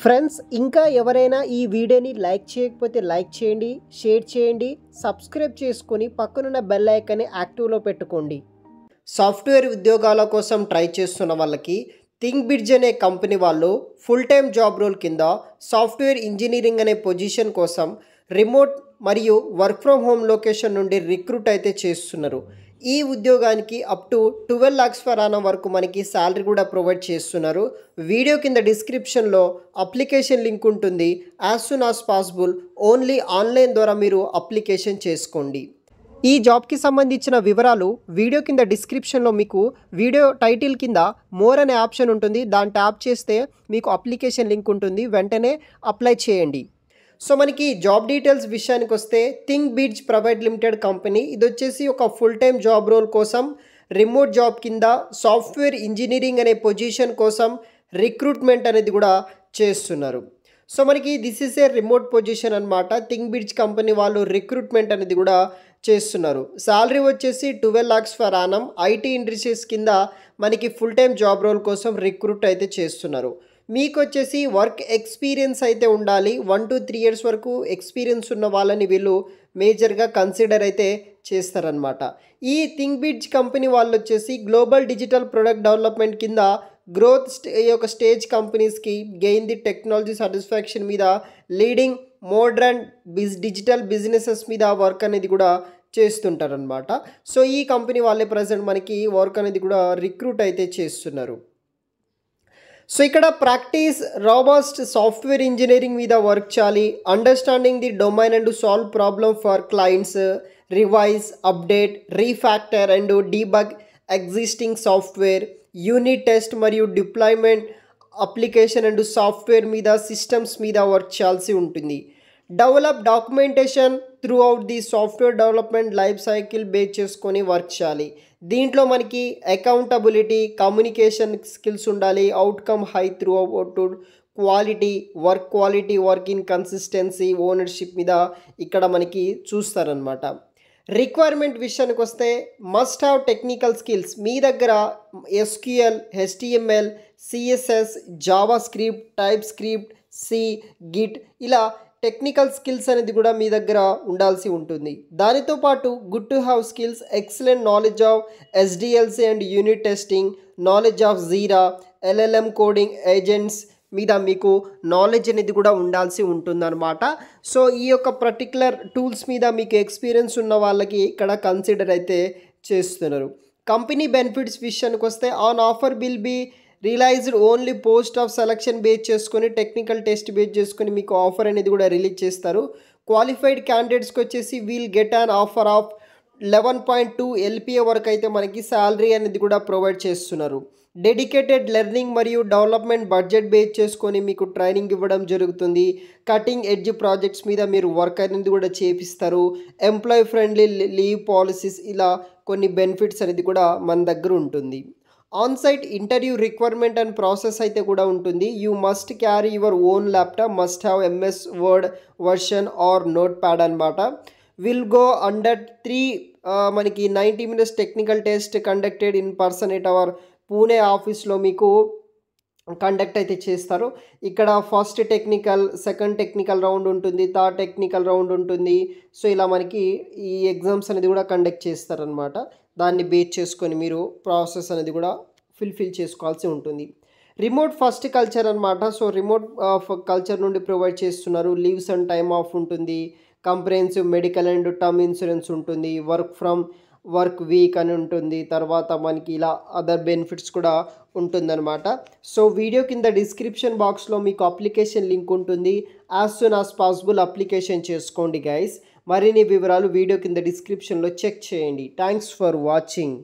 Friends ఇంకా ఎవరైనా ఈ వీడియోని లైక్ చేయకపోతే లైక్ చేయండి, షేర్ చేయండి, సబ్స్క్రైబ్ చేసుకొని పక్కనున్న బెల్ ఐకాన్ని యాక్టివ్లో పెట్టుకోండి. సాఫ్ట్వేర్ ఉద్యోగాల కోసం ట్రై చేస్తున్న వాళ్ళకి థింక్బ్రిడ్జ్ అనే కంపెనీ వాళ్ళు ఫుల్ టైం జాబ్ రోల్ కింద సాఫ్ట్వేర్ ఇంజనీరింగ్ అనే పొజిషన్ కోసం రిమోట్ మరియు వర్క్ ఫ్రమ్ హోమ్ లొకేషన్ నుండి రిక్రూట్ అయితే చేస్తున్నారు. ఈ ఉద్యోగానికి up to 12 lakhs per annum వరకు మనకి శాలరీ కూడా ప్రొవైడ్ చేస్తున్నారు. వీడియో కింద డిస్క్రిప్షన్లో అప్లికేషన్ లింక్ ఉంటుంది. As soon as possible only online ద్వారా మీరు అప్లికేషన్ చేసుకోండి. ఈ జాబ్కి సంబంధించిన వివరాలు వీడియో కింద డిస్క్రిప్షన్లో మీకు వీడియో టైటిల్ కింద మోర్ అనే ఆప్షన్ ఉంటుంది. దాన్ని ట్యాప్ చేస్తే మీకు అప్లికేషన్ లింక్ ఉంటుంది. వెంటనే అప్లై చేయండి. సో మనకి జాబ్ డీటెయిల్స్ విషయానికి వస్తే థింక్బ్రిడ్జ్ ప్రైవేట్ లిమిటెడ్ కంపెనీ ఇది వచ్చేసి ఒక ఫుల్ టైం జాబ్ రోల్ కోసం రిమోట్ జాబ్ కింద సాఫ్ట్వేర్ ఇంజనీరింగ్ అనే పొజిషన్ కోసం రిక్రూట్మెంట్ అనేది కూడా చేస్తున్నారు. సో మనకి this is a remote position అనమాట. థింక్బ్రిడ్జ్ కంపెనీ వాళ్ళు రిక్రూట్మెంట్ అనేది కూడా చేస్తున్నారు. శాలరీ వచ్చేసి 12 lakhs per annum. IT industries కింద మనకి ఫుల్ టైం జాబ్ రోల్ కోసం రిక్రూట్ అయితే చేస్తున్నారు. మీకు వచ్చేసి వర్క్ ఎక్స్పీరియన్స్ అయితే ఉండాలి. 1 to 3 years వరకు ఎక్స్పీరియన్స్ ఉన్న వాళ్ళని వీళ్ళు మేజర్గా కన్సిడర్ అయితే చేస్తారనమాట. ఈ థింక్బ్రిడ్జ్ కంపెనీ వాళ్ళు వచ్చేసి గ్లోబల్ డిజిటల్ ప్రొడక్ట్ డెవలప్మెంట్ కింద గ్రోత్ యొక్క స్టేజ్ కంపెనీస్కి గెయిన్ ది టెక్నాలజీ సాటిస్ఫాక్షన్ మీద లీడింగ్ మోడ్రన్ డిజిటల్ బిజినెసెస్ మీద వర్క్ అనేది కూడా చేస్తుంటారనమాట. సో ఈ కంపెనీ వాళ్ళే ప్రజెంట్ మనకి వర్క్ అనేది కూడా రిక్రూట్ అయితే చేస్తున్నారు. సో ఇక్కడ ప్రాక్టీస్ రాబస్ట్ సాఫ్ట్వేర్ ఇంజనీరింగ్ మీద వర్క్ చేయాలి. Understanding the domain and solve problem for clients, revise, update, refactor and debug existing software, unit test మరియు డిప్లాయ్మెంట్ అప్లికేషన్ అండ్ సాఫ్ట్వేర్ మీద సిస్టమ్స్ మీద వర్క్ చేయాల్సి ఉంటుంది. Develop documentation throughout the software development life cycle base చేసుకొని work చేయాలి. దీంట్లో మనకి accountability, communication skills ఉండాలి. Outcome high throughput quality, work in consistency, ownership మీద ఇక్కడ మనకి చూస్తారనమాట. రిక్వైర్మెంట్ విషయానికి వస్తే మస్ట్ హ్యావ్ టెక్నికల్ స్కిల్స్. మీ దగ్గర SQL, HTML, CSS, JavaScript, TypeScript, C, Git ఇలా టెక్నికల్ స్కిల్స్ అనేది కూడా మీ దగ్గర ఉండాల్సి ఉంటుంది. దానితో పాటు good to have skills, excellent knowledge of SDLC and unit testing, knowledge of jeera, LLM coding agents మీద మీకు నాలెడ్జ్ అనేది కూడా ఉండాల్సి ఉంటుందన్నమాట. సో ఈ యొక్క పర్టికులర్ టూల్స్ మీద మీకు ఎక్స్పీరియన్స్ ఉన్న వాళ్ళకి ఇక్కడ కన్సిడర్ అయితే చేస్తున్నారు. కంపెనీ బెనిఫిట్స్ విషయానికి వస్తే on offer will be released only post of selection base చేసుకొని, టెక్నికల్ టెస్ట్ బేస్ చేసుకొని మీకు ఆఫర్ అనేది కూడా రిలీజ్ చేస్తారు. క్వాలిఫైడ్ క్యాండిడేట్స్కి వచ్చేసి we'll get an offer of 11.2 LPA వరకు అయితే మనకి శాలరీ అనేది కూడా ప్రొవైడ్ చేస్తున్నారు. డెడికేటెడ్ లెర్నింగ్ మరియు డెవలప్మెంట్ బడ్జెట్ బేస్ చేసుకొని మీకు ట్రైనింగ్ ఇవ్వడం జరుగుతుంది. కటింగ్ ఎడ్జ్ ప్రాజెక్ట్స్ మీద మీరు వర్క్ అనేది కూడా చేపిస్తారు. ఎంప్లాయీ ఫ్రెండ్లీ లీవ్ పాలసీస్ ఇలా కొన్ని బెనిఫిట్స్ అనేది కూడా మన దగ్గర ఉంటుంది. Onsite interview requirement and process అయితే కూడా ఉంటుంది. You must carry your own laptop, must have MS word version or notepad అనమాట. విల్ గో అండర్ 3 మనకి 90 minutes technical test conducted in person at our Pune ఆఫీస్లో మీకు కండక్ట్ అయితే చేస్తారు. ఇక్కడ first technical, second technical round ఉంటుంది, third technical round ఉంటుంది. So ఇలా మనకి ఈ ఎగ్జామ్స్ అనేది కూడా కండక్ట్ చేస్తారనమాట. దాన్ని బేస్ చేసుకొని మీరు ప్రాసెస్ అనేది కూడా ఫిల్ చేసుకోవాల్సి ఉంటుంది. రిమోట్ ఫస్ట్ కల్చర్ అనమాట. సో రిమోట్ కల్చర్ నుండి ప్రొవైడ్ చేస్తున్నారు. లీవ్స్ అండ్ టైమ్ ఆఫ్ ఉంటుంది. Comprehensive medical and term insurance ఉంటుంది. వర్క్ వీక్ అని ఉంటుంది. తర్వాత మనకి ఇలా అదర్ బెనిఫిట్స్ కూడా ఉంటుందన్నమాట. సో వీడియో కింద డిస్క్రిప్షన్ బాక్స్లో మీకు అప్లికేషన్ లింక్ ఉంటుంది. As soon as possible application చేసుకోండి గైస్. మరిన్ని వివరాలు వీడియో కింద డిస్క్రిప్షన్లో చెక్ చేయండి. Thanks for watching.